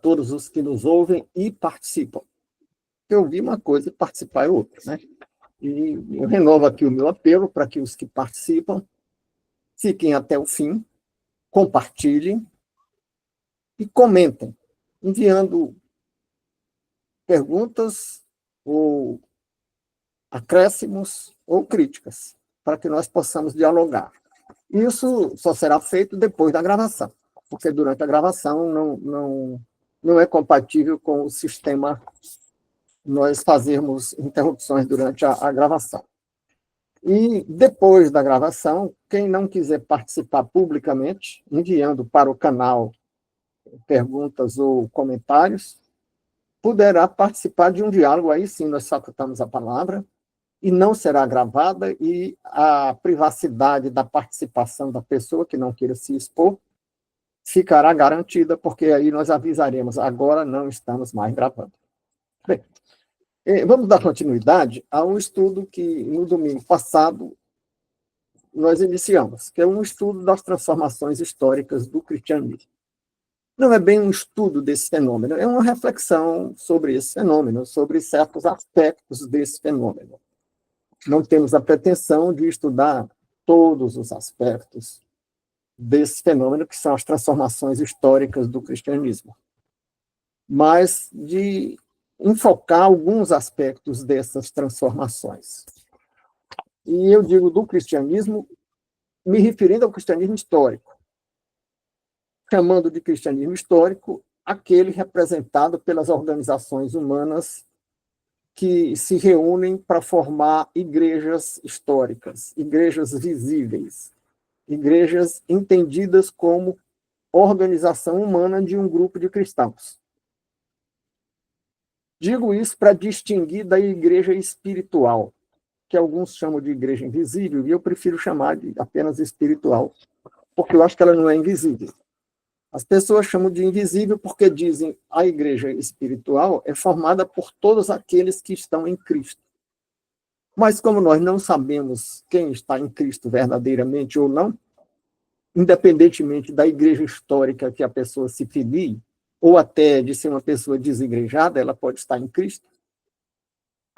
todos os que nos ouvem e participam. Eu vi uma coisa e participar é outra, né? E eu renovo aqui o meu apelo para que os que participam fiquem até o fim, compartilhem e comentem, enviando perguntas ou acréscimos ou críticas, para que nós possamos dialogar. Isso só será feito depois da gravação, porque durante a gravação não é compatível com o sistema nós fazermos interrupções durante a gravação. E depois da gravação, quem não quiser participar publicamente, enviando para o canal perguntas ou comentários, poderá participar de um diálogo, aí sim nós facultamos a palavra, e não será gravada, e a privacidade da participação da pessoa que não queira se expor ficará garantida, porque aí nós avisaremos, agora não estamos mais gravando. Bem, vamos dar continuidade a um estudo que, no domingo passado, nós iniciamos, que é um estudo das transformações históricas do cristianismo. Não é bem um estudo desse fenômeno, é uma reflexão sobre esse fenômeno, sobre certos aspectos desse fenômeno. Não temos a pretensão de estudar todos os aspectos desse fenômeno, que são as transformações históricas do cristianismo, mas de enfocar alguns aspectos dessas transformações. E eu digo do cristianismo, me referindo ao cristianismo histórico, chamando de cristianismo histórico aquele representado pelas organizações humanas que se reúnem para formar igrejas históricas, igrejas visíveis, igrejas entendidas como organização humana de um grupo de cristãos. Digo isso para distinguir da igreja espiritual, que alguns chamam de igreja invisível, e eu prefiro chamar de apenas espiritual, porque eu acho que ela não é invisível. As pessoas chamam de invisível porque dizem a igreja espiritual é formada por todos aqueles que estão em Cristo. Mas como nós não sabemos quem está em Cristo verdadeiramente ou não, independentemente da igreja histórica que a pessoa se filie, ou até de ser uma pessoa desigrejada, ela pode estar em Cristo.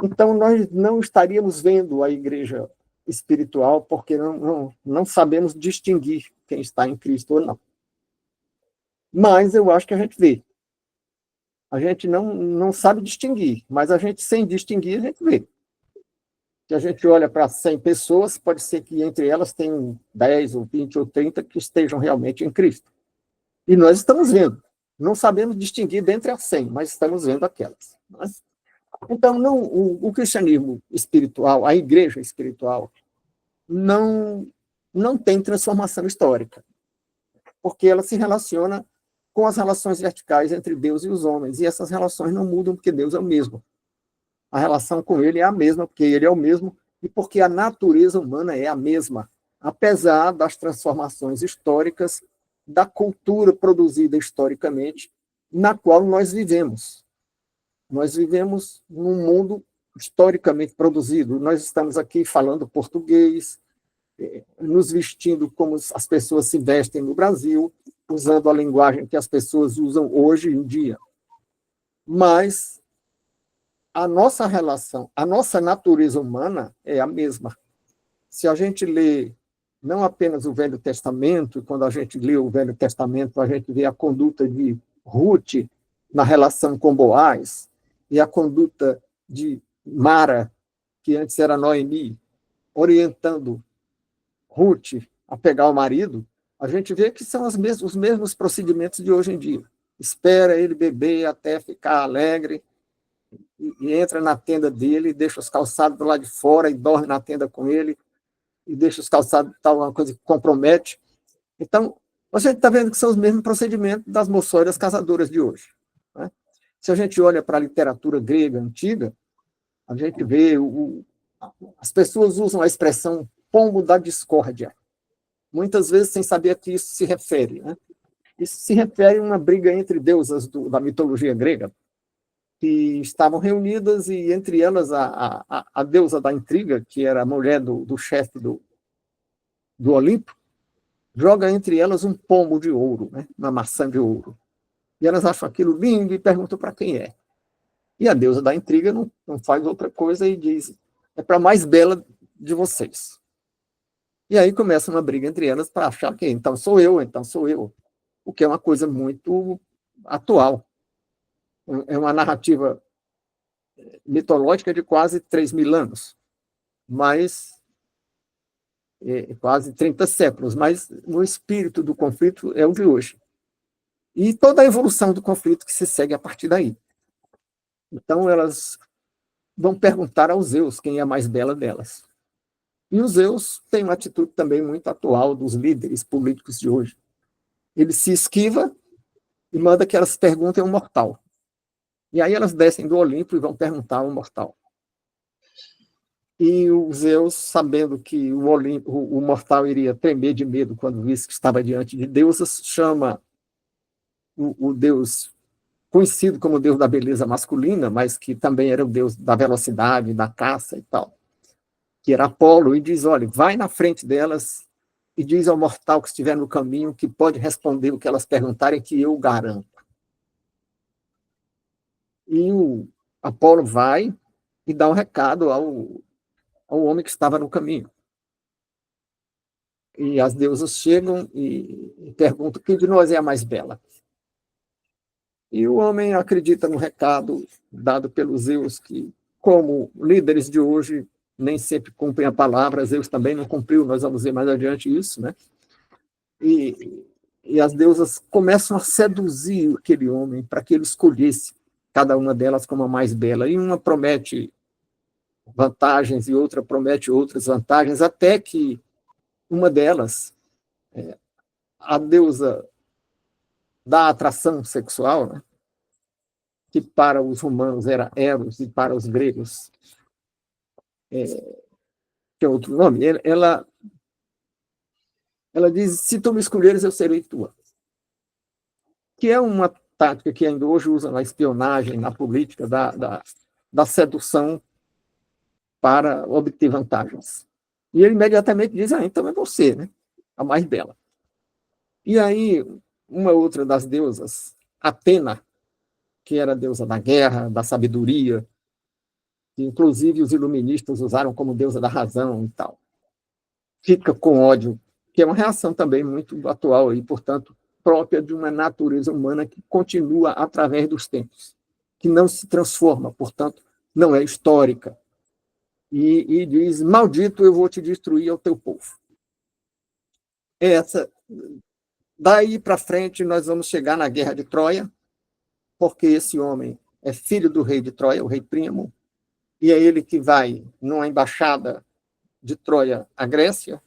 Então, nós não estaríamos vendo a igreja espiritual porque não sabemos distinguir quem está em Cristo ou não. Mas eu acho que a gente vê. A gente não sabe distinguir, mas a gente, sem distinguir, a gente vê. Se a gente olha para 100 pessoas, pode ser que entre elas tenham 10 ou 20 ou 30 que estejam realmente em Cristo. E nós estamos vendo. Não sabemos distinguir dentre as 100, mas estamos vendo aquelas. Então, o cristianismo espiritual, a igreja espiritual, não tem transformação histórica, porque ela se relaciona com as relações verticais entre Deus e os homens, e essas relações não mudam porque Deus é o mesmo. A relação com ele é a mesma, porque ele é o mesmo, e porque a natureza humana é a mesma, apesar das transformações históricas da cultura produzida historicamente, na qual nós vivemos. Nós vivemos num mundo historicamente produzido. Nós estamos aqui falando português, nos vestindo como as pessoas se vestem no Brasil, usando a linguagem que as pessoas usam hoje em dia. Mas a nossa relação, a nossa natureza humana é a mesma. Se a gente lê não apenas o Velho Testamento, e quando a gente lê o Velho Testamento, a gente vê a conduta de Ruth na relação com Boaz, e a conduta de Mara, que antes era Noemi, orientando Ruth a pegar o marido, a gente vê que são os mesmos procedimentos de hoje em dia. Espera ele beber até ficar alegre, e entra na tenda dele, deixa os calçados do lado de fora e dorme na tenda com ele, e deixa os calçados, tal, uma coisa que compromete. Então, a gente está vendo que são os mesmos procedimentos das moçoiras casadoras de hoje. Né? Se a gente olha para a literatura grega antiga, a gente vê as pessoas usam a expressão pombo da discórdia, muitas vezes sem saber a que isso se refere. Né? Isso se refere a uma briga entre deusas da mitologia grega, que estavam reunidas, e entre elas a deusa da intriga, que era a mulher do chefe do Olimpo, joga entre elas um pomo de ouro, né? Uma maçã de ouro. E elas acham aquilo lindo e perguntam para quem é. E a deusa da intriga não faz outra coisa e diz: é para a mais bela de vocês. E aí começa uma briga entre elas para achar que então sou eu, então sou eu. O que é uma coisa muito atual. É uma narrativa mitológica de quase 3.000 anos, mas quase 30 séculos, mas o espírito do conflito é o de hoje. E toda a evolução do conflito que se segue a partir daí. Então, elas vão perguntar aos Zeus quem é a mais bela delas. E os Zeus têm uma atitude também muito atual dos líderes políticos de hoje. Ele se esquiva e manda que elas perguntem ao mortal. E aí elas descem do Olimpo e vão perguntar ao mortal. E o Zeus, sabendo que o mortal iria tremer de medo quando visse que estava diante de deusas, chama o deus conhecido como deus da beleza masculina, mas que também era o deus da velocidade, da caça e tal, que era Apolo, e diz: olha, vai na frente delas e diz ao mortal que estiver no caminho que pode responder o que elas perguntarem, que eu garanto. E o Apolo vai e dá um recado ao homem que estava no caminho. E as deusas chegam e perguntam: quem de nós é a mais bela? E o homem acredita no recado dado pelos Zeus, que, como líderes de hoje, nem sempre cumprem a palavra. Zeus também não cumpriu, nós vamos ver mais adiante isso, né? E as deusas começam a seduzir aquele homem para que ele escolhesse cada uma delas como a mais bela. E uma promete vantagens e outra promete outras vantagens, até que uma delas, a deusa da atração sexual, né, que para os romanos era Eros e para os gregos que é outro nome, ela diz: se tu me escolheres, eu serei tua. Que é uma tática que ainda hoje usa na espionagem, na política, da sedução para obter vantagens. E ele imediatamente diz: então é você, né? A mais bela. E aí, uma outra das deusas, Atena, que era a deusa da guerra, da sabedoria, que inclusive os iluministas usaram como deusa da razão e tal, fica com ódio, que é uma reação também muito atual e, portanto, própria de uma natureza humana que continua através dos tempos, que não se transforma, portanto, não é histórica. E diz: maldito, eu vou te destruir ao teu povo. Essa, daí para frente, nós vamos chegar na Guerra de Troia, porque esse homem é filho do rei de Troia, o rei Príamo, e é ele que vai numa embaixada de Troia à Grécia,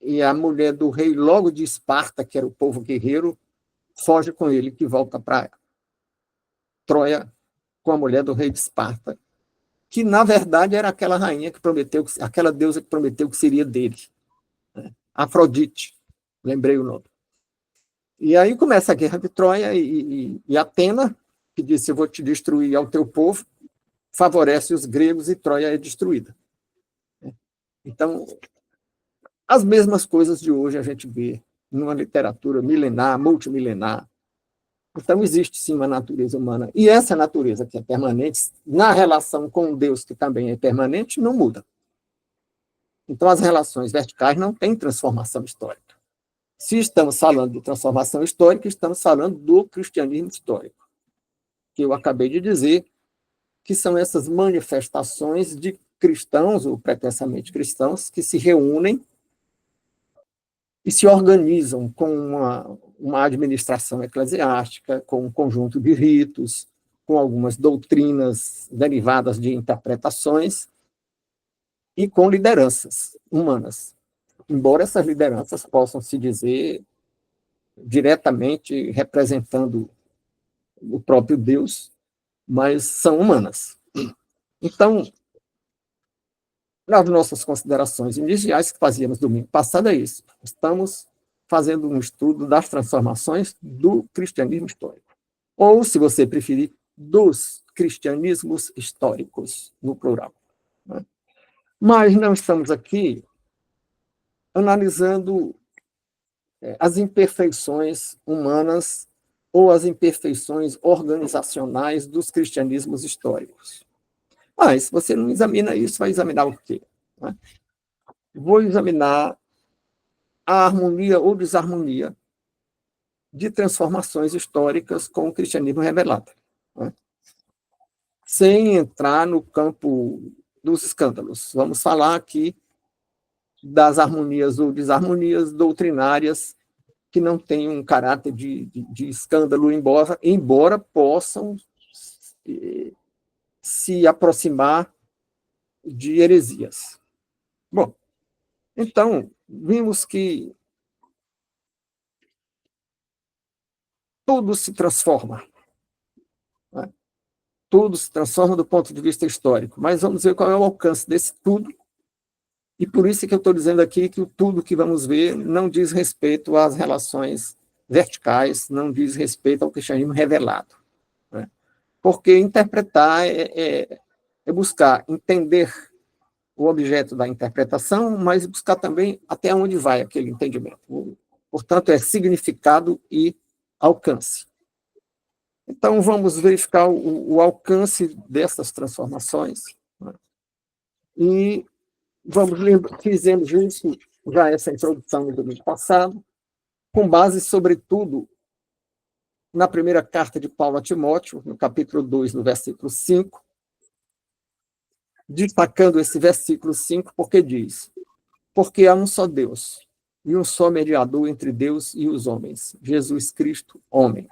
e a mulher do rei logo de Esparta, que era o povo guerreiro, foge com ele, que volta para Troia com a mulher do rei de Esparta, que na verdade era aquela rainha que prometeu, aquela deusa que prometeu que seria dele, né? Afrodite, lembrei o nome. E aí começa a guerra de Troia e Atena, que disse: eu vou te destruir ao teu povo, favorece os gregos e Troia é destruída. Então, as mesmas coisas de hoje a gente vê numa literatura milenar, multimilenar. Então, existe sim uma natureza humana. E essa natureza que é permanente, na relação com Deus, que também é permanente, não muda. Então, as relações verticais não têm transformação histórica. Se estamos falando de transformação histórica, estamos falando do cristianismo histórico, que eu acabei de dizer, que são essas manifestações de cristãos, ou pretensamente cristãos, que se reúnem e se organizam com uma administração eclesiástica, com um conjunto de ritos, com algumas doutrinas derivadas de interpretações e com lideranças humanas. Embora essas lideranças possam se dizer diretamente representando o próprio Deus, mas são humanas. Então, nas nossas considerações iniciais que fazíamos domingo passado é isso. Estamos fazendo um estudo das transformações do cristianismo histórico. Ou, se você preferir, dos cristianismos históricos, no plural. Né? Mas não estamos aqui analisando as imperfeições humanas ou as imperfeições organizacionais dos cristianismos históricos. E se você não examina isso, vai examinar o quê? Vou examinar a harmonia ou desarmonia de transformações históricas com o cristianismo revelado, sem entrar no campo dos escândalos. Vamos falar aqui das harmonias ou desarmonias doutrinárias que não têm um caráter de escândalo, embora possam se aproximar de heresias. Bom, então, vimos que tudo se transforma. Tudo se transforma do ponto de vista histórico, mas vamos ver qual é o alcance desse tudo. E por isso que eu estou dizendo aqui que o tudo que vamos ver não diz respeito às relações verticais, não diz respeito ao cristianismo revelado. Porque interpretar é buscar entender o objeto da interpretação, mas buscar também até onde vai aquele entendimento. Portanto, é significado e alcance. Então, vamos verificar o alcance dessas transformações. E fizemos isso, já essa introdução no domingo passado, com base, sobretudo, na primeira carta de Paulo a Timóteo, no capítulo 2, no versículo 5, destacando esse versículo 5, porque diz: porque há um só Deus, e um só mediador entre Deus e os homens, Jesus Cristo, homem.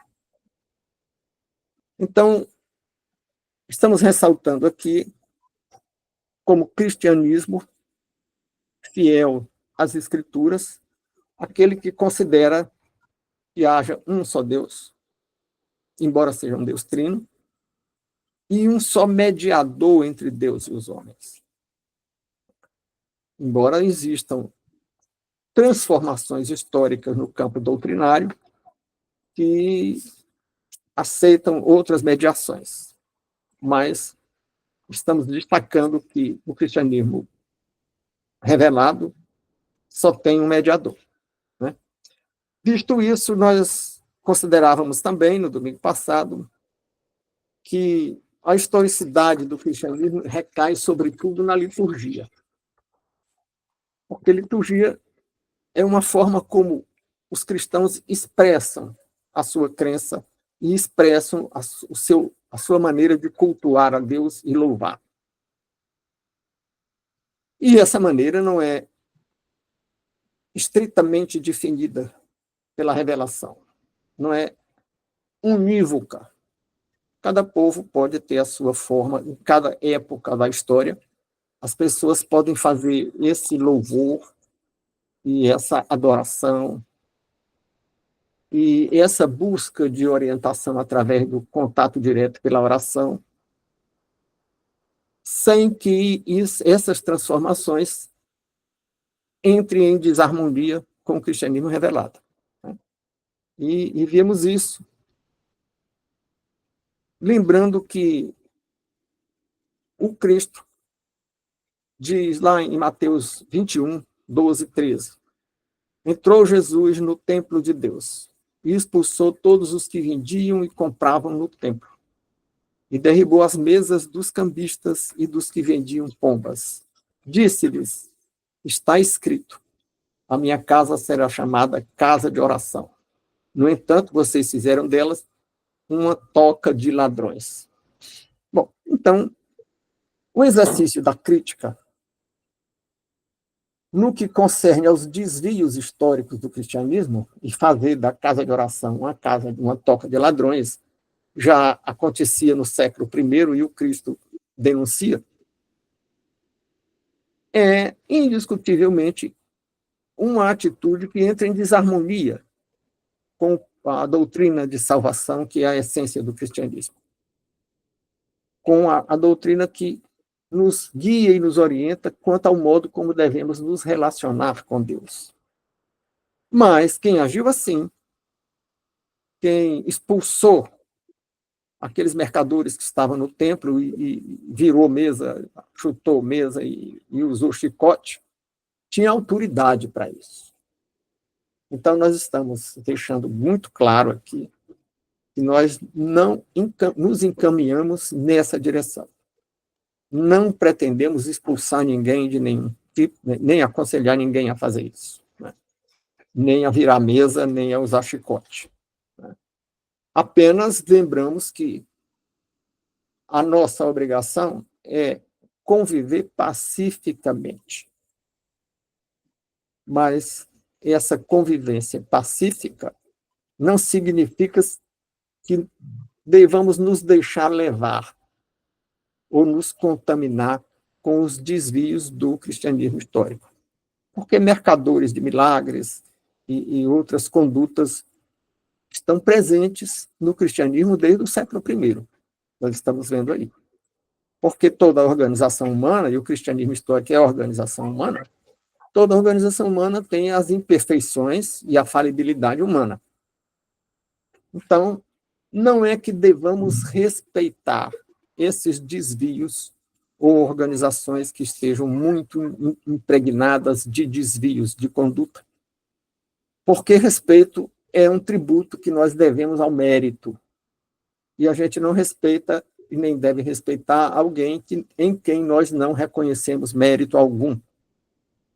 Então, estamos ressaltando aqui como cristianismo fiel às Escrituras, aquele que considera que haja um só Deus, embora seja um Deus trino, e um só mediador entre Deus e os homens. Embora existam transformações históricas no campo doutrinário que aceitam outras mediações, mas estamos destacando que o cristianismo revelado só tem um mediador. Visto isso, nós considerávamos também, no domingo passado, que a historicidade do cristianismo recai, sobretudo, na liturgia. Porque liturgia é uma forma como os cristãos expressam a sua crença e expressam a sua maneira de cultuar a Deus e louvar. E essa maneira não é estritamente definida pela revelação, não é unívoca. Cada povo pode ter a sua forma, em cada época da história, as pessoas podem fazer esse louvor e essa adoração e essa busca de orientação através do contato direto pela oração, sem que essas transformações entrem em desarmonia com o cristianismo revelado. E vemos isso. Lembrando que o Cristo diz lá em Mateus 21, 12, 13, entrou Jesus no templo de Deus e expulsou todos os que vendiam e compravam no templo, e derribou as mesas dos cambistas e dos que vendiam pombas. Disse-lhes: está escrito, a minha casa será chamada casa de oração. No entanto, vocês fizeram delas uma toca de ladrões. Bom, então, o exercício da crítica, no que concerne aos desvios históricos do cristianismo, e fazer da casa de oração uma toca de ladrões, já acontecia no século I e o Cristo denuncia, é indiscutivelmente uma atitude que entra em desarmonia com a doutrina de salvação, que é a essência do cristianismo, com a doutrina que nos guia e nos orienta quanto ao modo como devemos nos relacionar com Deus. Mas quem agiu assim, quem expulsou aqueles mercadores que estavam no templo e virou mesa, chutou mesa e usou chicote, tinha autoridade para isso. Então, nós estamos deixando muito claro aqui que nós não nos encaminhamos nessa direção. Não pretendemos expulsar ninguém de nenhum tipo, nem aconselhar ninguém a fazer isso, né? Nem a virar mesa, nem a usar chicote, né? Apenas lembramos que a nossa obrigação é conviver pacificamente. Mas essa convivência pacífica não significa que devamos nos deixar levar ou nos contaminar com os desvios do cristianismo histórico. Porque mercadores de milagres e outras condutas estão presentes no cristianismo desde o século I. Nós estamos vendo aí. Porque toda organização humana, e o cristianismo histórico é a organização humana, toda organização humana tem as imperfeições e a falibilidade humana. Então, não é que devamos respeitar esses desvios ou organizações que estejam muito impregnadas de desvios de conduta, porque respeito é um tributo que nós devemos ao mérito, e a gente não respeita e nem deve respeitar alguém em quem nós não reconhecemos mérito algum,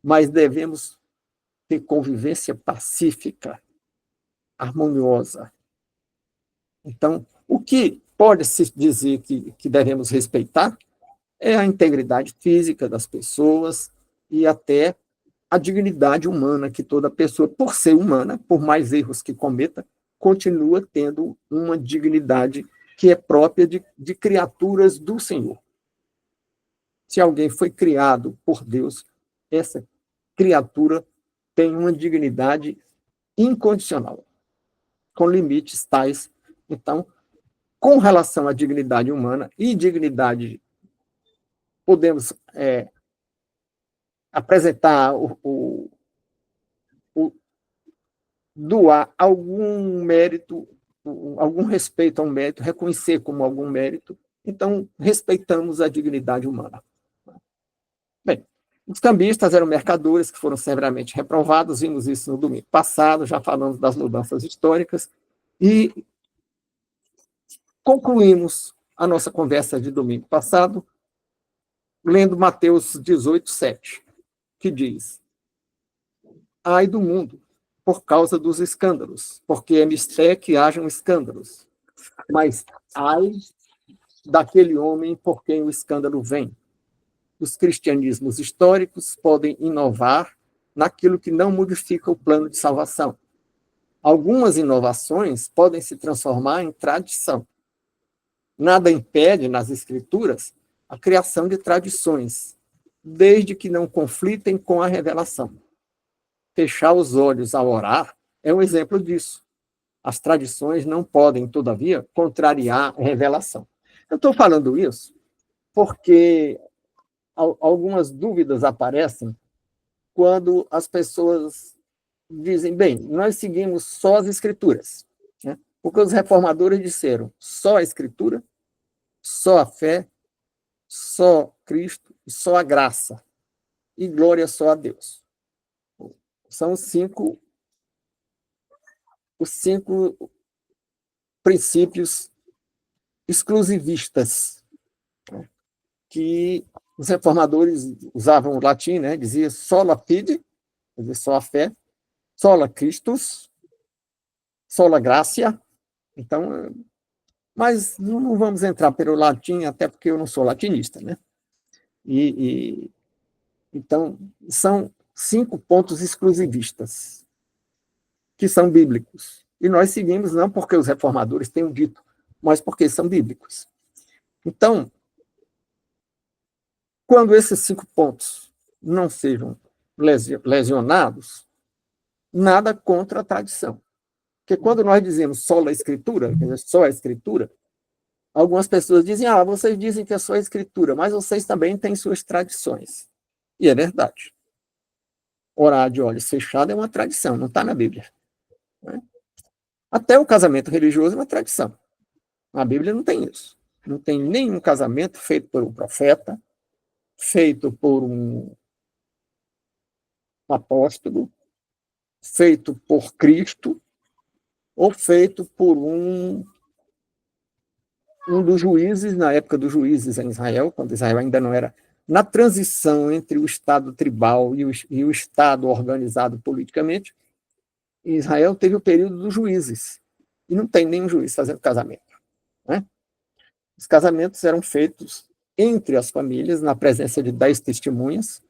mas devemos ter convivência pacífica, harmoniosa. Então, o que pode-se dizer que devemos respeitar é a integridade física das pessoas e até a dignidade humana, que toda pessoa, por ser humana, por mais erros que cometa, continua tendo uma dignidade que é própria de criaturas do Senhor. Se alguém foi criado por Deus, essa criatura tem uma dignidade incondicional, com limites tais. Então, com relação à dignidade humana e dignidade, podemos apresentar doar algum mérito, algum respeito a um mérito, reconhecer como algum mérito. Então, respeitamos a dignidade humana. Bem, os cambistas eram mercadores que foram severamente reprovados, vimos isso no domingo passado, já falamos das mudanças históricas, e concluímos a nossa conversa de domingo passado lendo Mateus 18:7, que diz: ai do mundo, por causa dos escândalos, porque é mister que hajam escândalos, mas ai daquele homem por quem o escândalo vem. Os cristianismos históricos podem inovar naquilo que não modifica o plano de salvação. Algumas inovações podem se transformar em tradição. Nada impede, nas Escrituras, a criação de tradições, desde que não conflitem com a revelação. Fechar os olhos ao orar é um exemplo disso. As tradições não podem, todavia, contrariar a revelação. Eu estou falando isso porque algumas dúvidas aparecem quando as pessoas dizem, bem, nós seguimos só as Escrituras, né? Porque os reformadores disseram só a Escritura, só a fé, só Cristo e só a graça, e glória só a Deus. São os cinco princípios exclusivistas, né, que os reformadores usavam o latim, né? Dizia sola fide, quer dizer, só a fé, sola Christus, sola gratia. Então, mas não vamos entrar pelo latim, até porque eu não sou latinista, né? Então, são 5 pontos exclusivistas, que são bíblicos. E nós seguimos não porque os reformadores tenham dito, mas porque são bíblicos. Então, quando esses 5 pontos não sejam lesionados, nada contra a tradição. Porque quando nós dizemos só a Escritura, quer dizer, só a Escritura, algumas pessoas dizem, vocês dizem que é só a Escritura, mas vocês também têm suas tradições. E é verdade. Orar de olhos fechados é uma tradição, não está na Bíblia, né? Até o casamento religioso é uma tradição. A Bíblia não tem isso. Não tem nenhum casamento feito por um profeta, feito por um apóstolo, feito por Cristo, ou feito por um um dos juízes, na época dos juízes em Israel, quando Israel ainda não era, na transição entre o Estado tribal e o Estado organizado politicamente, Israel teve o período dos juízes, e não tem nenhum juiz fazendo casamento. Né? Os casamentos eram feitos entre as famílias, na presença de 10 testemunhas,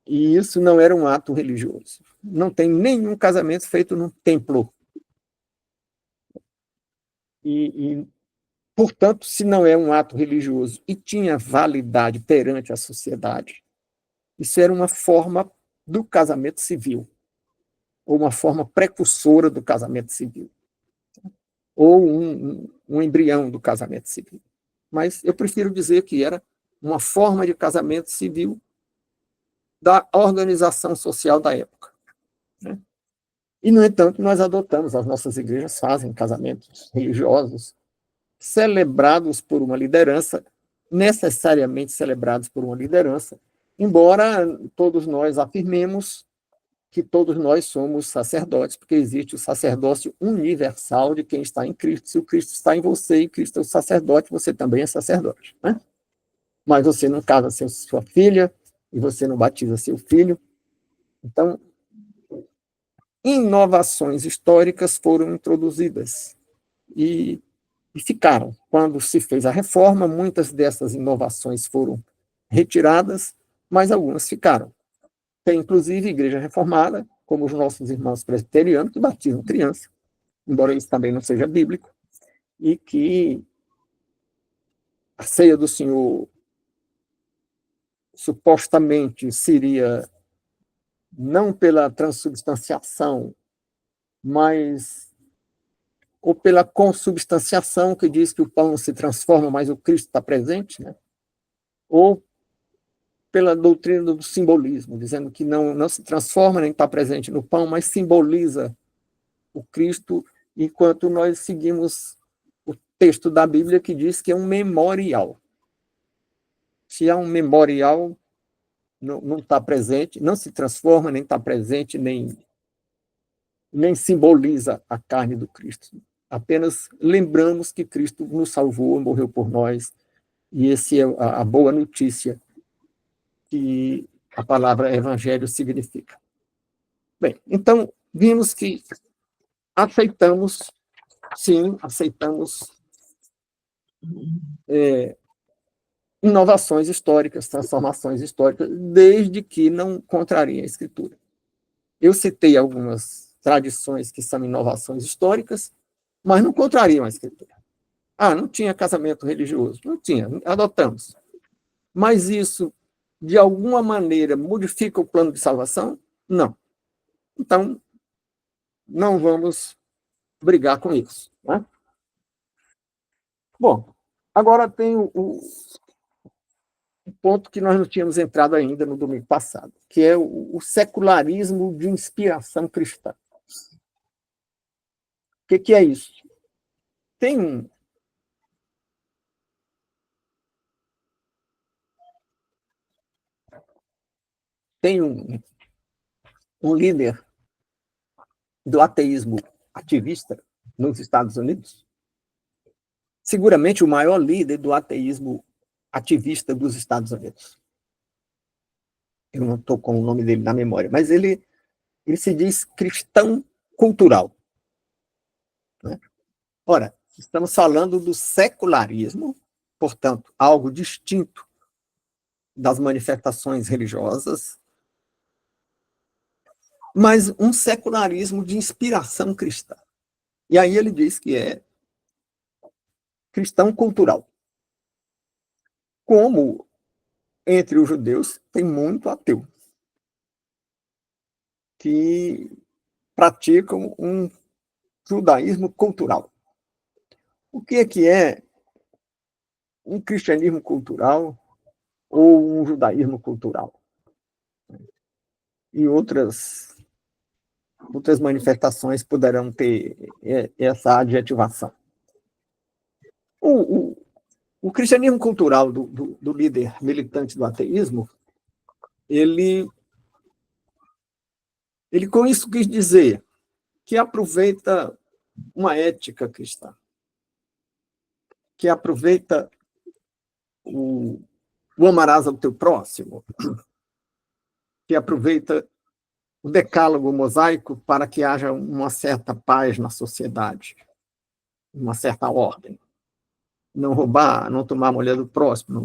e isso não era um ato religioso. Não tem nenhum casamento feito num templo. E, portanto, se não é um ato religioso e tinha validade perante a sociedade, isso era uma forma do casamento civil, ou uma forma precursora do casamento civil, ou um embrião do casamento civil. Mas eu prefiro dizer que era uma forma de casamento civil da organização social da época. Né? E, no entanto, nós adotamos, as nossas igrejas fazem casamentos religiosos celebrados por uma liderança, necessariamente celebrados por uma liderança, embora todos nós afirmemos que todos nós somos sacerdotes, porque existe o sacerdócio universal de quem está em Cristo. Se o Cristo está em você e Cristo é o sacerdote, você também é sacerdote. Né? Mas você não casa sua filha e você não batiza seu filho. Então, inovações históricas foram introduzidas e ficaram. Quando se fez a reforma, muitas dessas inovações foram retiradas, mas algumas ficaram. Tem, inclusive, igreja reformada, como os nossos irmãos presbiterianos, que batizam criança, embora isso também não seja bíblico, e que a ceia do Senhor supostamente seria não pela transubstanciação, mas ou pela consubstanciação, que diz que o pão se transforma, mas o Cristo está presente, né? Ou pela doutrina do simbolismo, dizendo que não se transforma nem está presente no pão, mas simboliza o Cristo, enquanto nós seguimos o texto da Bíblia que diz que é um memorial. Se há um memorial, não está presente, não se transforma, nem está presente, nem simboliza a carne do Cristo. Apenas lembramos que Cristo nos salvou, morreu por nós, e essa é a boa notícia que a palavra evangelho significa. Bem, então, vimos que aceitamos, sim, aceitamos inovações históricas, transformações históricas, desde que não contrariem a Escritura. Eu citei algumas tradições que são inovações históricas, mas não contrariam a Escritura. Não tinha casamento religioso. Não tinha, adotamos. Mas isso, de alguma maneira, modifica o plano de salvação? Não. Então, não vamos brigar com isso. Né? Bom, agora tem o ponto que nós não tínhamos entrado ainda no domingo passado, que é o secularismo de inspiração cristã. O que é isso? Tem um líder do ateísmo ativista nos Estados Unidos, seguramente o maior líder do ateísmo ativista dos Estados Unidos. Eu não estou com o nome dele na memória, mas ele se diz cristão cultural. Né? Ora, estamos falando do secularismo, portanto, algo distinto das manifestações religiosas, mas um secularismo de inspiração cristã. E aí ele diz que é cristão cultural. Como entre os judeus tem muito ateu que praticam um judaísmo cultural. O que é um cristianismo cultural ou um judaísmo cultural? E outras manifestações poderão ter essa adjetivação. O cristianismo cultural do líder militante do ateísmo, ele com isso quis dizer que aproveita uma ética cristã. que aproveita o amarás ao teu próximo, que aproveita o decálogo mosaico para que haja uma certa paz na sociedade, uma certa ordem. Não roubar, não tomar a mulher do próximo,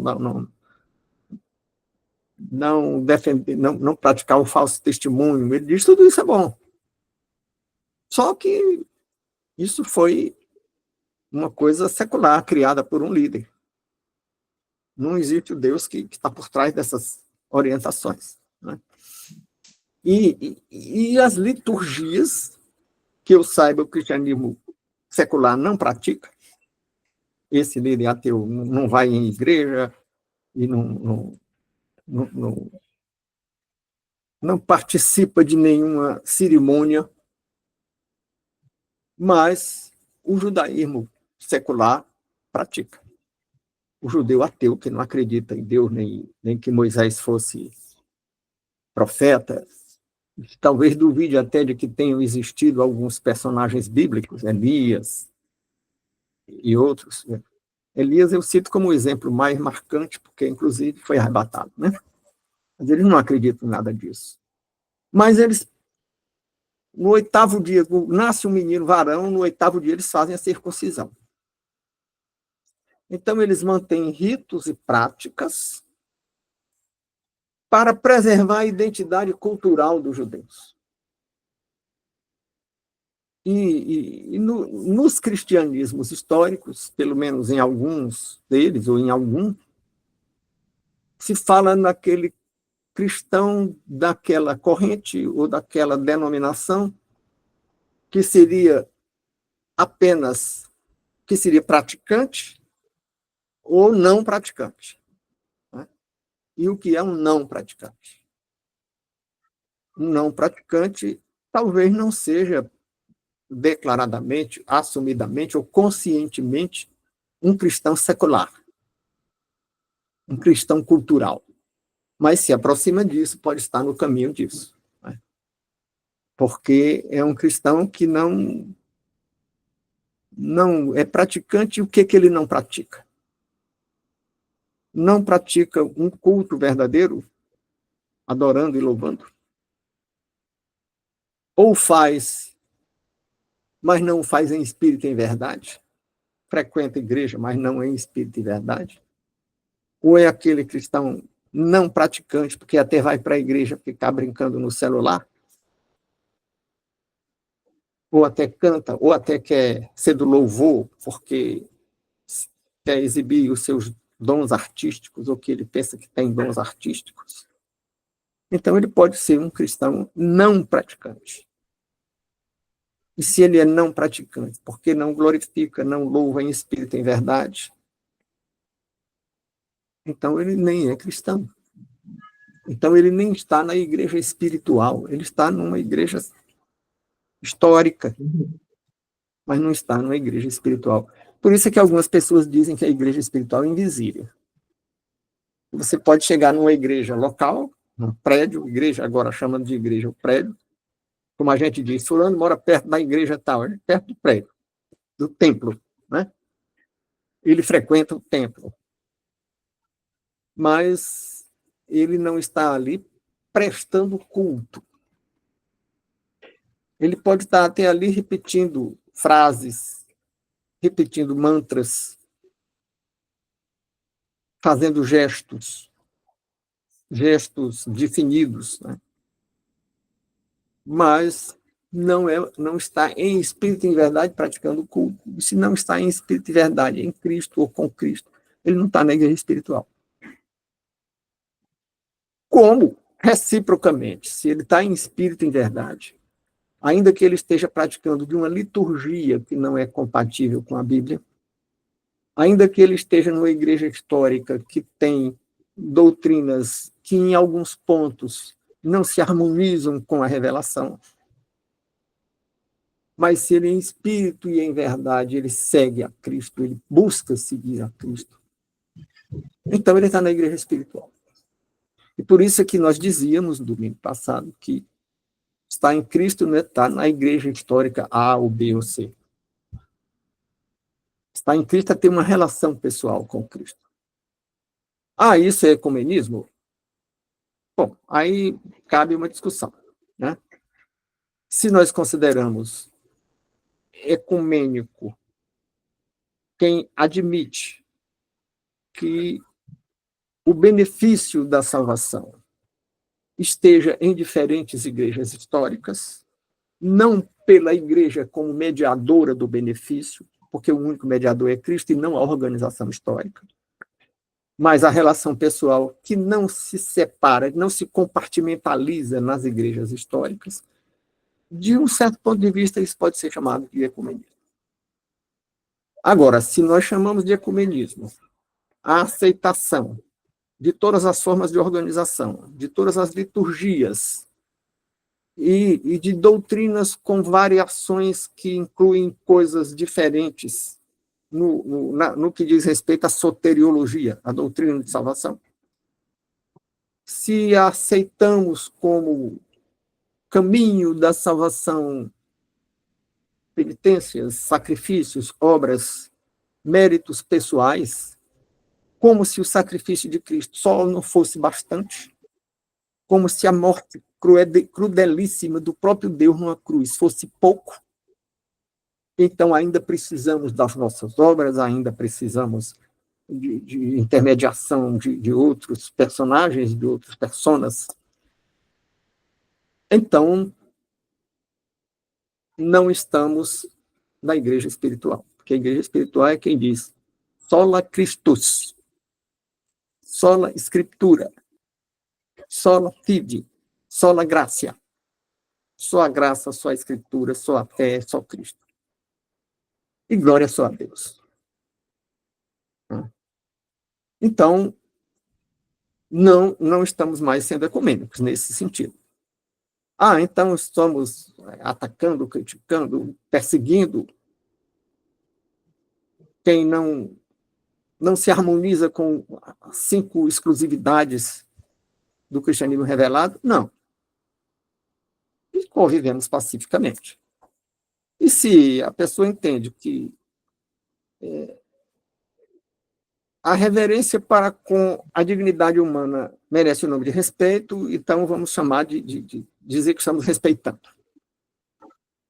não defender, não praticar o falso testemunho. Ele diz tudo isso é bom. Só que isso foi uma coisa secular, criada por um líder. Não existe o Deus que está por trás dessas orientações. Né? E as liturgias, que eu saiba, o cristianismo secular não pratica. Esse líder ateu não vai em igreja e não participa de nenhuma cerimônia, mas o judaísmo secular pratica. O judeu ateu, que não acredita em Deus, nem que Moisés fosse profeta, talvez duvide até de que tenham existido alguns personagens bíblicos, Elias e outros. Elias eu cito como o exemplo mais marcante, porque, inclusive, foi arrebatado, né? Mas eles não acreditam em nada disso. Mas eles, no 8º dia, nasce um menino varão, no 8º dia eles fazem a circuncisão. Então, eles mantêm ritos e práticas para preservar a identidade cultural dos judeus. Nos cristianismos históricos, pelo menos em alguns deles, ou em algum, se fala naquele cristão daquela corrente ou daquela denominação que seria apenas, que seria praticante ou não praticante. Né? E o que é um não praticante? Um não praticante talvez não seja declaradamente, assumidamente ou conscientemente um cristão secular, um cristão cultural, mas se aproxima disso, pode estar no caminho disso, né? Porque é um cristão que não é praticante. O que ele não pratica? Não pratica um culto verdadeiro, adorando e louvando? Ou faz, mas não faz em espírito e em verdade? Frequenta a igreja, mas não em espírito e verdade? Ou é aquele cristão não praticante, porque até vai para a igreja ficar brincando no celular? Ou até canta, ou até quer ser do louvor, porque quer exibir os seus dons artísticos, ou que ele pensa que tem dons artísticos? Então, ele pode ser um cristão não praticante. E se ele é não praticante, porque não glorifica, não louva em espírito e em verdade, então ele nem é cristão. Então ele nem está na igreja espiritual, ele está numa igreja histórica, mas não está numa igreja espiritual. Por isso é que algumas pessoas dizem que a igreja espiritual é invisível. Você pode chegar numa igreja local, num prédio, igreja agora chama de igreja o prédio, como a gente diz, fulano mora perto da igreja tal, perto do prédio, do templo, né? Ele frequenta o templo, mas ele não está ali prestando culto. Ele pode estar até ali repetindo frases, repetindo mantras, fazendo gestos definidos, né? Mas não está em espírito e em verdade praticando o culto. E se não está em espírito e verdade, em Cristo ou com Cristo, ele não está na igreja espiritual. Como, reciprocamente, se ele está em espírito e em verdade, ainda que ele esteja praticando de uma liturgia que não é compatível com a Bíblia, ainda que ele esteja numa igreja histórica que tem doutrinas que, em alguns pontos, não se harmonizam com a revelação, mas se ele em espírito e em verdade ele segue a Cristo, ele busca seguir a Cristo, então ele está na igreja espiritual. E por isso é que nós dizíamos no domingo passado que estar em Cristo não é estar na igreja histórica A ou B ou C. Estar em Cristo é ter uma relação pessoal com Cristo. Ah, isso é ecumenismo? Bom, aí cabe uma discussão, né? Se nós consideramos ecumênico quem admite que o benefício da salvação esteja em diferentes igrejas históricas, não pela igreja como mediadora do benefício, porque o único mediador é Cristo e não a organização histórica, mas a relação pessoal que não se separa, não se compartimentaliza nas igrejas históricas. De um certo ponto de vista, isso pode ser chamado de ecumenismo. Agora, se nós chamamos de ecumenismo a aceitação de todas as formas de organização, de todas as liturgias e de doutrinas com variações que incluem coisas diferentes no que diz respeito à soteriologia, a doutrina de salvação, se aceitamos como caminho da salvação penitências, sacrifícios, obras, méritos pessoais, como se o sacrifício de Cristo só não fosse bastante, como se a morte crudelíssima do próprio Deus numa cruz fosse pouco. Então, ainda precisamos das nossas obras, ainda precisamos de intermediação de outros personagens, de outras personas. Então, não estamos na igreja espiritual, porque a igreja espiritual é quem diz sola Christus, sola Scriptura, sola fide, sola gracia. Só a graça, só a Escritura, só a fé, só Cristo. E glória só a Deus. Então, não estamos mais sendo ecumênicos nesse sentido. Ah, então estamos atacando, criticando, perseguindo quem não se harmoniza com as 5 exclusividades do cristianismo revelado? Não. E convivemos pacificamente. E se a pessoa entende que a reverência para com a dignidade humana merece o nome de respeito, então vamos chamar de dizer que estamos respeitando.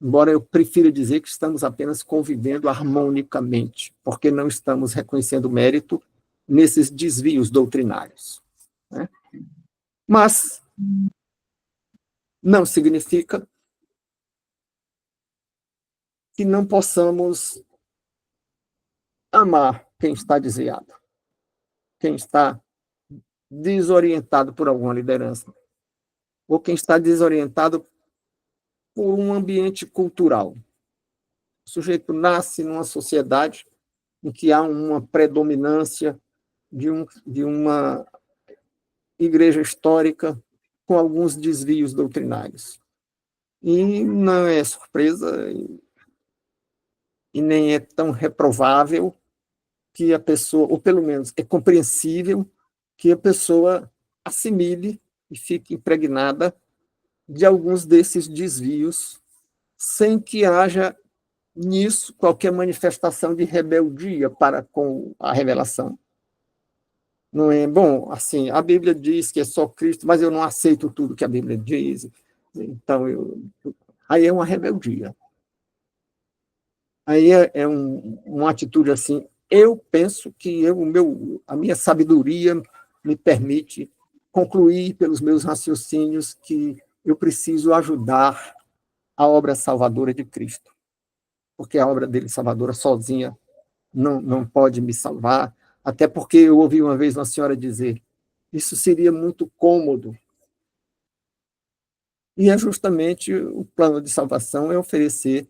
Embora eu prefira dizer que estamos apenas convivendo harmonicamente, porque não estamos reconhecendo mérito nesses desvios doutrinários. Né? Mas não significa que não possamos amar quem está desviado, quem está desorientado por alguma liderança, ou quem está desorientado por um ambiente cultural. O sujeito nasce numa sociedade em que há uma predominância de uma igreja histórica com alguns desvios doutrinários. E não é surpresa e nem é tão reprovável que a pessoa, ou pelo menos é compreensível, que a pessoa assimile e fique impregnada de alguns desses desvios, sem que haja nisso qualquer manifestação de rebeldia para com a revelação. Não é bom, assim, a Bíblia diz que é só Cristo, mas eu não aceito tudo que a Bíblia diz, então aí é uma rebeldia. Aí é uma atitude assim, eu penso que a minha sabedoria me permite concluir pelos meus raciocínios que eu preciso ajudar a obra salvadora de Cristo, porque a obra dele salvadora sozinha não pode me salvar, até porque eu ouvi uma vez uma senhora dizer, isso seria muito cômodo. E é justamente o plano de salvação é oferecer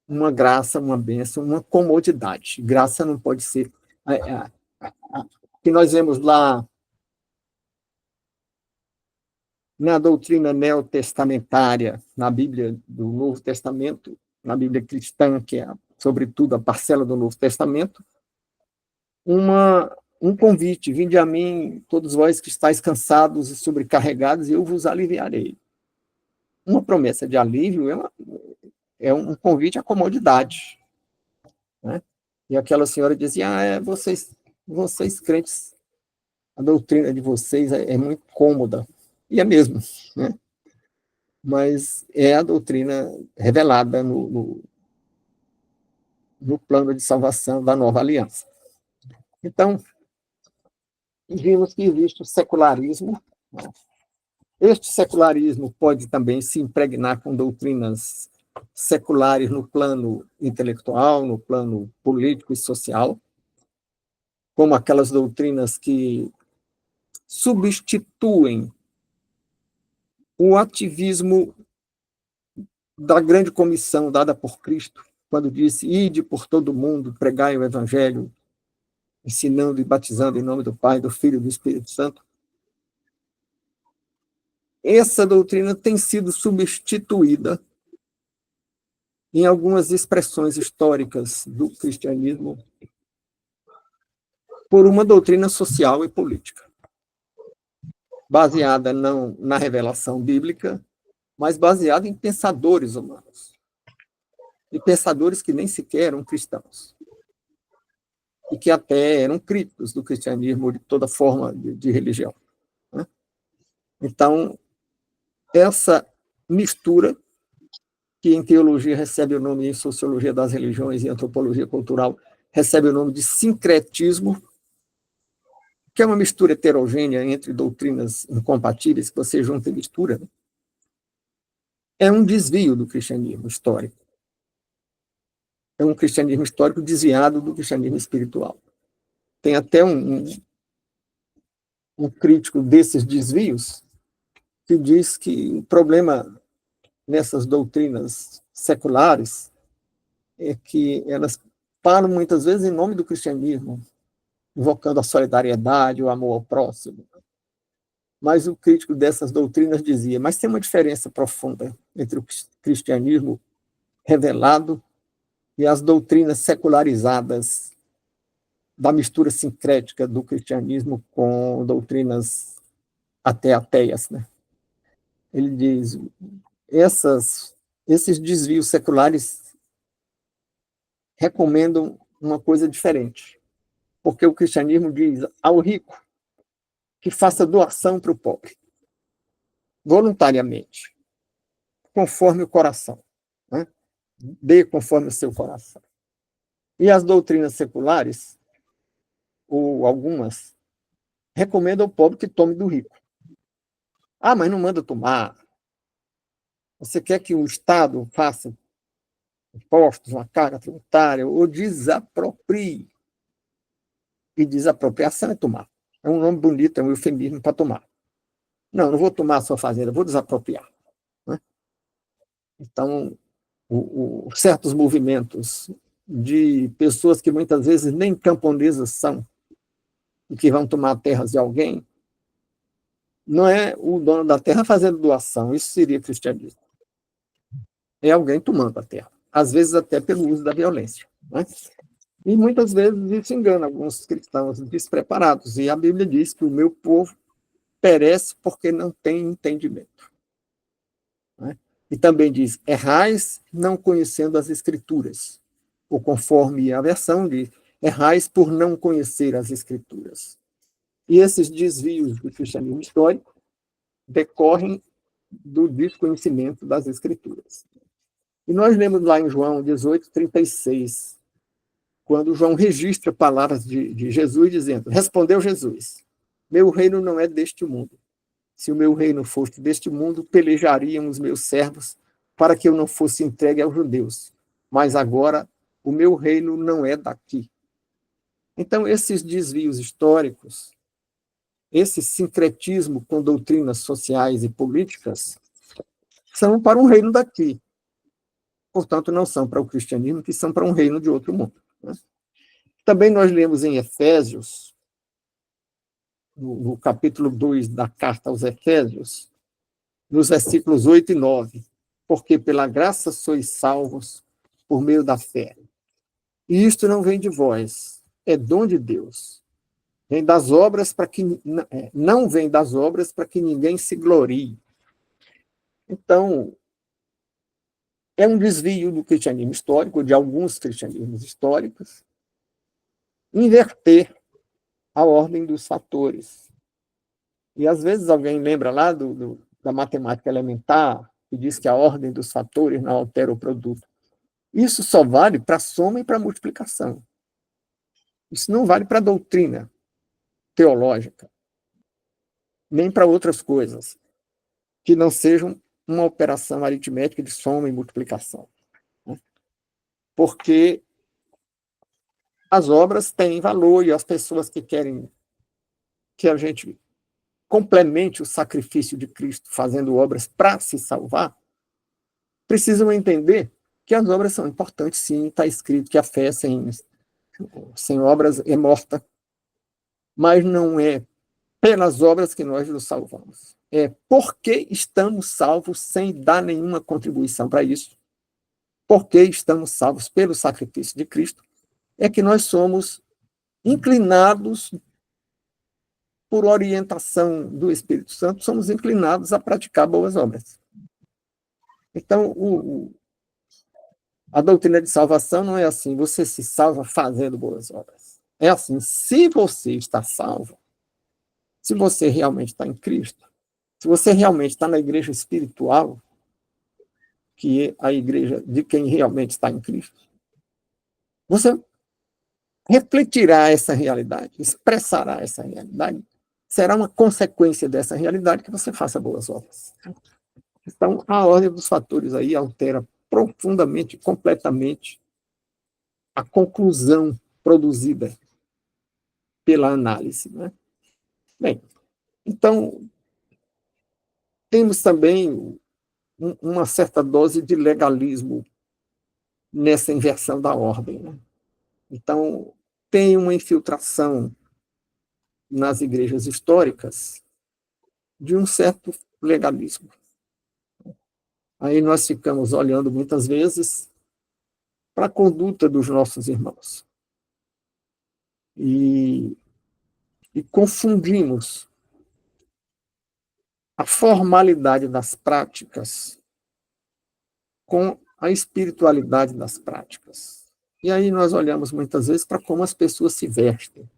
uma graça, uma bênção, uma comodidade. Graça não pode ser... que nós vemos lá na doutrina neotestamentária, na Bíblia do Novo Testamento, na Bíblia cristã, que é, sobretudo, a parcela do Novo Testamento, um convite, vinde a mim, todos vós que estáis cansados e sobrecarregados, e eu vos aliviarei. Uma promessa de alívio é um convite à comodidade. Né? E aquela senhora dizia, vocês crentes, a doutrina de vocês é muito cômoda. E é mesmo, né? Mas é a doutrina revelada no plano de salvação da nova aliança. Então, vimos que existe o secularismo. Este secularismo pode também se impregnar com doutrinas seculares no plano intelectual, no plano político e social, como aquelas doutrinas que substituem o ativismo da grande comissão dada por Cristo, quando disse, ide por todo mundo, pregai o evangelho, ensinando e batizando em nome do Pai, do Filho e do Espírito Santo. Essa doutrina tem sido substituída em algumas expressões históricas do cristianismo por uma doutrina social e política, baseada não na revelação bíblica, mas baseada em pensadores humanos, e pensadores que nem sequer eram cristãos, e que até eram críticos do cristianismo, de toda forma de religião, né? Então, essa mistura, que em teologia recebe o nome, em sociologia das religiões e antropologia cultural, recebe o nome de sincretismo, que é uma mistura heterogênea entre doutrinas incompatíveis, que você junta e mistura, né? É um desvio do cristianismo histórico. É um cristianismo histórico desviado do cristianismo espiritual. Tem até um crítico desses desvios que diz que o problema nessas doutrinas seculares é que elas param muitas vezes em nome do cristianismo, invocando a solidariedade, o amor ao próximo. Mas o crítico dessas doutrinas dizia, mas tem uma diferença profunda entre o cristianismo revelado e as doutrinas secularizadas da mistura sincrética do cristianismo com doutrinas até ateias, né? Ele diz, esses desvios seculares recomendam uma coisa diferente, porque o cristianismo diz ao rico que faça doação para o pobre, voluntariamente, conforme o coração, né? Dê conforme o seu coração. E as doutrinas seculares, ou algumas, recomendam ao pobre que tome do rico. Ah, mas não manda tomar. Você quer que o Estado faça impostos, uma carga tributária, ou desaproprie. E desapropriação é tomar. É um nome bonito, é um eufemismo para tomar. Não vou tomar a sua fazenda, vou desapropriar, né? Então, certos movimentos de pessoas que muitas vezes nem camponesas são, e que vão tomar terras de alguém, não é o dono da terra fazendo doação, isso seria cristianismo. É alguém tomando a terra, às vezes até pelo uso da violência, né? E muitas vezes isso engana alguns cristãos despreparados, e a Bíblia diz que o meu povo perece porque não tem entendimento, né? E também diz, errais não conhecendo as Escrituras, ou conforme a versão diz, errais por não conhecer as Escrituras. E esses desvios do cristianismo histórico decorrem do desconhecimento das Escrituras. E nós lemos lá em João 18:36, quando João registra palavras de Jesus dizendo, respondeu Jesus, meu reino não é deste mundo. Se o meu reino fosse deste mundo, pelejariam os meus servos para que eu não fosse entregue aos judeus. Mas agora o meu reino não é daqui. Então, esses desvios históricos, esse sincretismo com doutrinas sociais e políticas, são para um reino daqui. Portanto, não são para o cristianismo, que são para um reino de outro mundo, né? Também nós lemos em Efésios, no capítulo 2 da carta aos Efésios, nos versículos 8 e 9, porque pela graça sois salvos por meio da fé. E isto não vem de vós, é dom de Deus. Vem das obras para que não vem das obras para que ninguém se glorie. Então, é um desvio do cristianismo histórico, de alguns cristianismos históricos, inverter a ordem dos fatores. E, às vezes, alguém lembra lá da matemática elementar, que diz que a ordem dos fatores não altera o produto. Isso só vale para a soma e para a multiplicação. Isso não vale para a doutrina teológica, nem para outras coisas, que não sejam uma operação aritmética de soma e multiplicação. Porque as obras têm valor e as pessoas que querem que a gente complemente o sacrifício de Cristo fazendo obras para se salvar, precisam entender que as obras são importantes, sim. Está escrito que a fé sem obras é morta, mas não é pelas obras que nós nos salvamos. É porque estamos salvos sem dar nenhuma contribuição para isso, porque estamos salvos pelo sacrifício de Cristo, é que nós somos inclinados, por orientação do Espírito Santo, somos inclinados a praticar boas obras. Então, a doutrina de salvação não é assim, você se salva fazendo boas obras. É assim, se você está salvo, se você realmente está em Cristo, se você realmente está na igreja espiritual, que é a igreja de quem realmente está em Cristo, você refletirá essa realidade, expressará essa realidade, será uma consequência dessa realidade que você faça boas obras. Então, a ordem dos fatores aí altera profundamente, completamente, a conclusão produzida pela análise, né? Bem, então, temos também uma certa dose de legalismo nessa inversão da ordem, né? Então, tem uma infiltração nas igrejas históricas de um certo legalismo. Aí nós ficamos olhando muitas vezes para a conduta dos nossos irmãos e confundimos a formalidade das práticas com a espiritualidade das práticas. E aí nós olhamos muitas vezes para como as pessoas se vestem.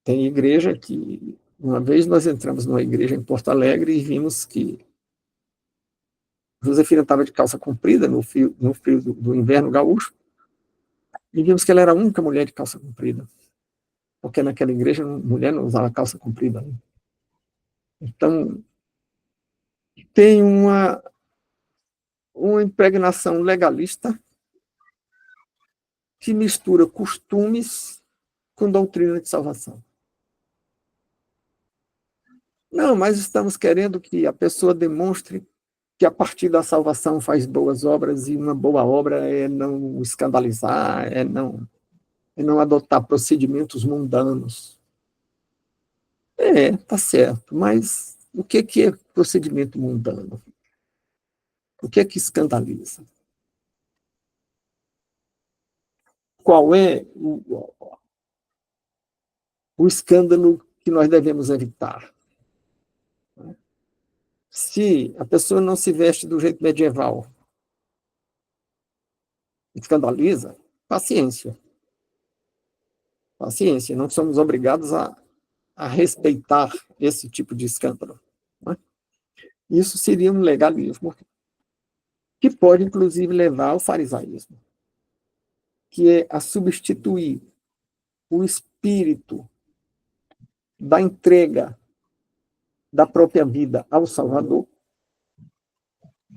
Tem igreja que, uma vez nós entramos numa igreja em Porto Alegre e vimos que Josefina estava de calça comprida no frio do inverno gaúcho, e vimos que ela era a única mulher de calça comprida, porque naquela igreja mulher não usava calça comprida, né? Então, tem uma impregnação legalista que mistura costumes com doutrina de salvação. Não, mas estamos querendo que a pessoa demonstre que a partir da salvação faz boas obras, e uma boa obra é não escandalizar, é não adotar procedimentos mundanos. Tá certo, mas o que é procedimento mundano? O que é que escandaliza? Qual é o escândalo que nós devemos evitar? Se a pessoa não se veste do jeito medieval, escandaliza, paciência. Paciência, não somos obrigados a respeitar esse tipo de escândalo, né? Isso seria um legalismo que pode, inclusive, levar ao farisaísmo, que é a substituir o espírito da entrega da própria vida ao Salvador,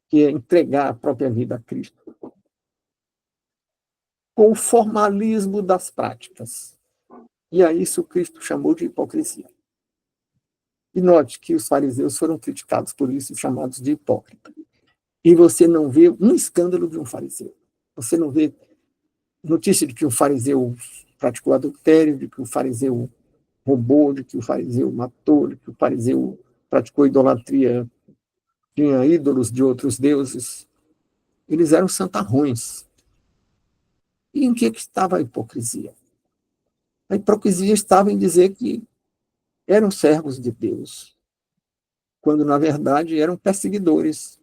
que é entregar a própria vida a Cristo, com o formalismo das práticas. E a isso Cristo chamou de hipocrisia. E note que os fariseus foram criticados por isso, chamados de hipócrita. E você não vê um escândalo de um fariseu. Você não vê notícia de que o fariseu praticou adultério, de que o fariseu roubou, de que o fariseu matou, de que o fariseu praticou idolatria, tinha ídolos de outros deuses. Eles eram santarrões. E em que estava a hipocrisia? A hipocrisia estava em dizer que eram servos de Deus, quando, na verdade, eram perseguidores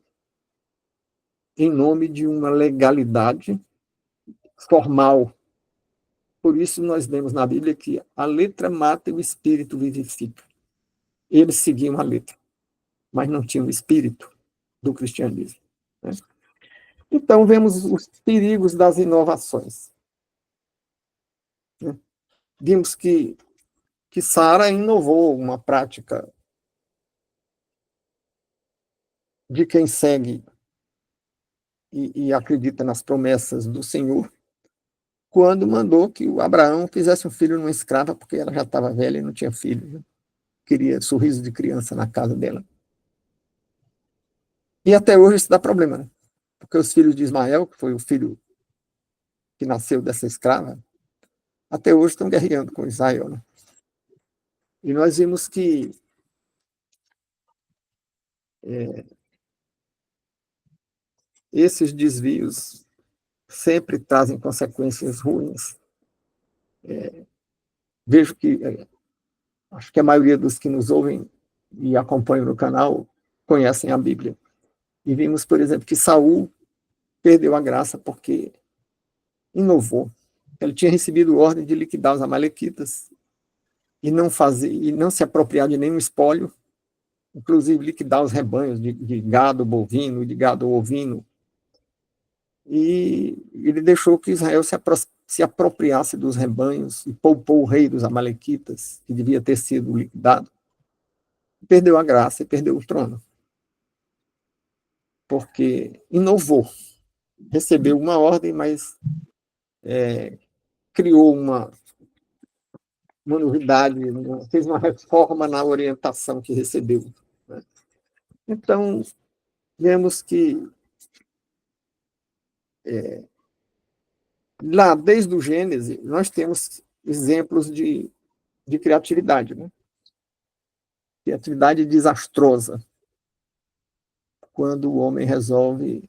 em nome de uma legalidade formal Por isso nós lemos na Bíblia que a letra mata e o espírito vivifica. Eles seguiam a letra, mas não tinham o espírito do cristianismo, né? Então, vemos os perigos das inovações, né? Vimos que Sara inovou uma prática de quem segue e acredita nas promessas do Senhor, quando mandou que o Abraão fizesse um filho numa escrava, porque ela já estava velha e não tinha filho, né? Queria sorriso de criança na casa dela. E até hoje isso dá problema, né? Porque os filhos de Ismael, que foi o filho que nasceu dessa escrava, até hoje estão guerreando com Israel, né? E nós vimos que esses desvios sempre trazem consequências ruins. Vejo que, acho que a maioria dos que nos ouvem e acompanham no canal conhecem a Bíblia. E vimos, por exemplo, que Saul perdeu a graça porque inovou. Ele tinha recebido ordem de liquidar os amalequitas e não se apropriar de nenhum espólio, inclusive liquidar os rebanhos de gado bovino e de gado ovino. E ele deixou que Israel se apropriasse dos rebanhos e poupou o rei dos amalequitas, que devia ter sido liquidado. Perdeu a graça e perdeu o trono, porque inovou. Recebeu uma ordem, mas criou uma novidade, fez uma reforma na orientação que recebeu, né? Então, vemos que lá, desde o Gênesis, nós temos exemplos de criatividade, né? Criatividade desastrosa, quando o homem resolve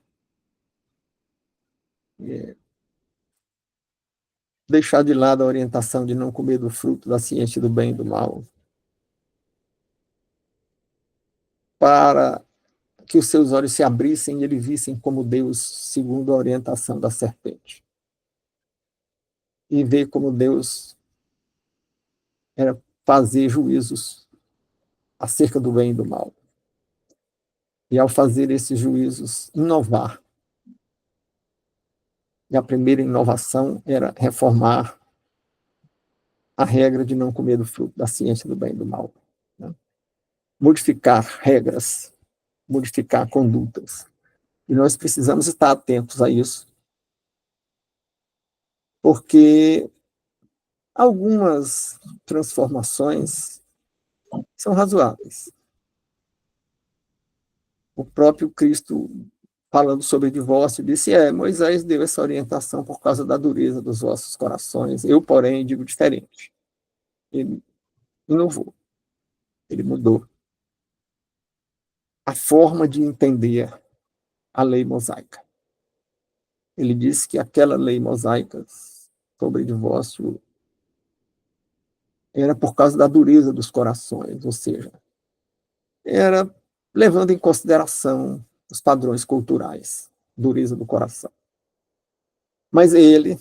deixar de lado a orientação de não comer do fruto da ciência do bem e do mal, para que os seus olhos se abrissem e ele vissem como Deus, segundo a orientação da serpente. E ver como Deus era fazer juízos acerca do bem e do mal. E ao fazer esses juízos, inovar. E a primeira inovação era reformar a regra de não comer do fruto da ciência do bem e do mal, né? Modificar regras, modificar condutas. E nós precisamos estar atentos a isso, porque algumas transformações são razoáveis. O próprio Cristo, falando sobre divórcio, disse: Moisés deu essa orientação por causa da dureza dos vossos corações. Eu, porém, digo diferente. Ele inovou. Ele mudou a forma de entender a lei mosaica. Ele disse que aquela lei mosaica sobre divórcio era por causa da dureza dos corações, ou seja, era levando em consideração os padrões culturais, dureza do coração. Mas ele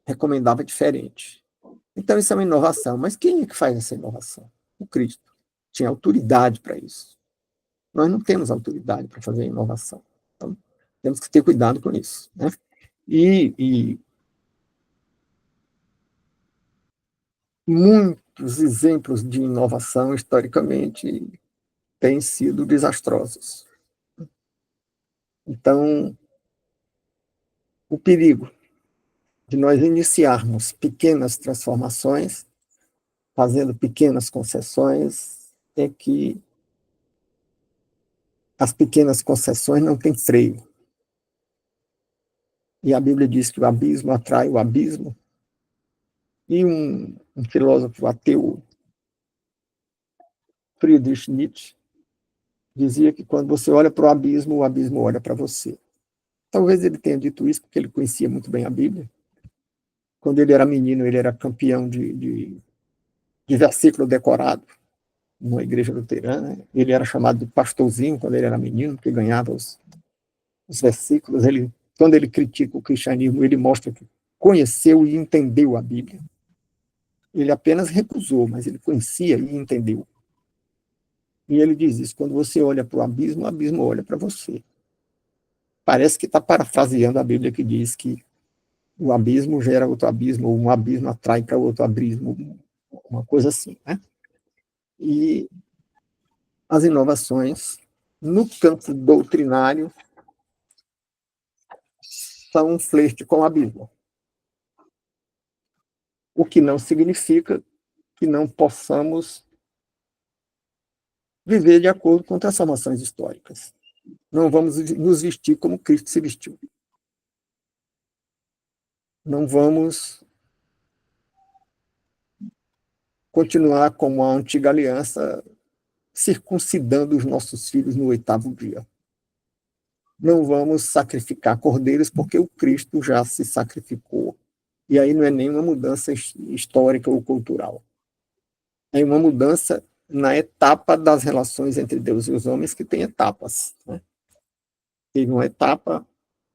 recomendava diferente. Então, isso é uma inovação. Mas quem é que faz essa inovação? O Cristo. Tinha autoridade para isso. Nós não temos autoridade para fazer inovação. Então, temos que ter cuidado com isso, né? E muitos exemplos de inovação, historicamente, têm sido desastrosos. Então, o perigo de nós iniciarmos pequenas transformações, fazendo pequenas concessões, é que as pequenas concessões não têm freio. E a Bíblia diz que o abismo atrai o abismo. E um filósofo ateu, Friedrich Nietzsche, dizia que quando você olha para o abismo olha para você. Talvez ele tenha dito isso porque ele conhecia muito bem a Bíblia. Quando ele era menino, ele era campeão de versículo decorado numa igreja luterana. Ele era chamado de pastorzinho quando ele era menino, porque ganhava os versículos. Quando ele critica o cristianismo, ele mostra que conheceu e entendeu a Bíblia. Ele apenas recusou, mas ele conhecia e entendeu. E ele diz isso: quando você olha para o abismo olha para você. Parece que está parafraseando a Bíblia, que diz que o abismo gera outro abismo, ou um abismo atrai para outro abismo, uma coisa assim, né? E as inovações no campo doutrinário são um flerte com o abismo, o que não significa que não possamos viver de acordo com transformações históricas. Não vamos nos vestir como Cristo se vestiu. Não vamos continuar como a antiga aliança, circuncidando os nossos filhos no 8º dia. Não vamos sacrificar cordeiros, porque o Cristo já se sacrificou. E aí não é nenhuma mudança histórica ou cultural. É uma mudança na etapa das relações entre Deus e os homens, que tem etapas, né? Teve uma etapa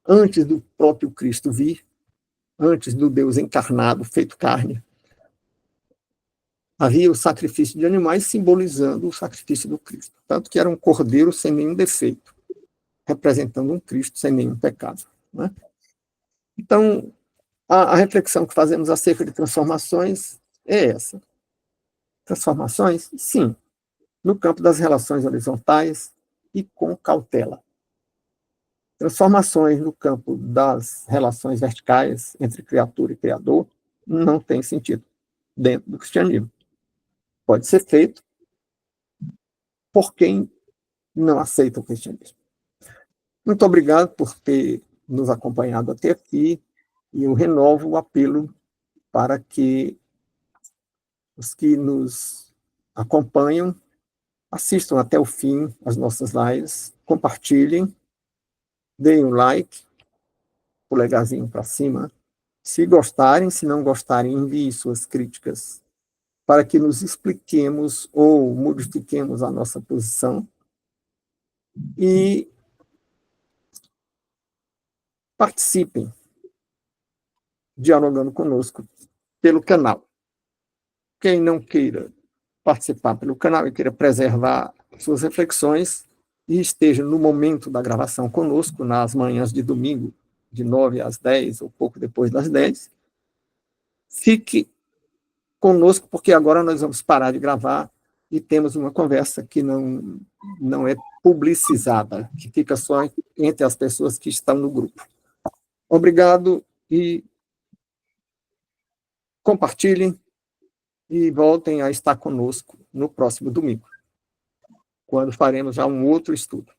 antes do próprio Cristo vir, antes do Deus encarnado, feito carne. Havia o sacrifício de animais simbolizando o sacrifício do Cristo. Tanto que era um cordeiro sem nenhum defeito, representando um Cristo sem nenhum pecado, né? Então, a reflexão que fazemos acerca de transformações é essa. Transformações, sim, no campo das relações horizontais e com cautela. Transformações no campo das relações verticais entre criatura e criador não tem sentido dentro do cristianismo. Pode ser feito por quem não aceita o cristianismo. Muito obrigado por ter nos acompanhado até aqui, e eu renovo o apelo para que os que nos acompanham assistam até o fim as nossas lives, compartilhem, deem um like, polegarzinho para cima. Se gostarem, se não gostarem, enviem suas críticas para que nos expliquemos ou modifiquemos a nossa posição. E participem, dialogando conosco pelo canal. Quem não queira participar pelo canal e queira preservar suas reflexões e esteja no momento da gravação conosco, nas manhãs de domingo, de 9 às 10, ou pouco depois das 10, fique conosco, porque agora nós vamos parar de gravar e temos uma conversa que não é publicizada, que fica só entre as pessoas que estão no grupo. Obrigado e compartilhem e voltem a estar conosco no próximo domingo, quando faremos já um outro estudo.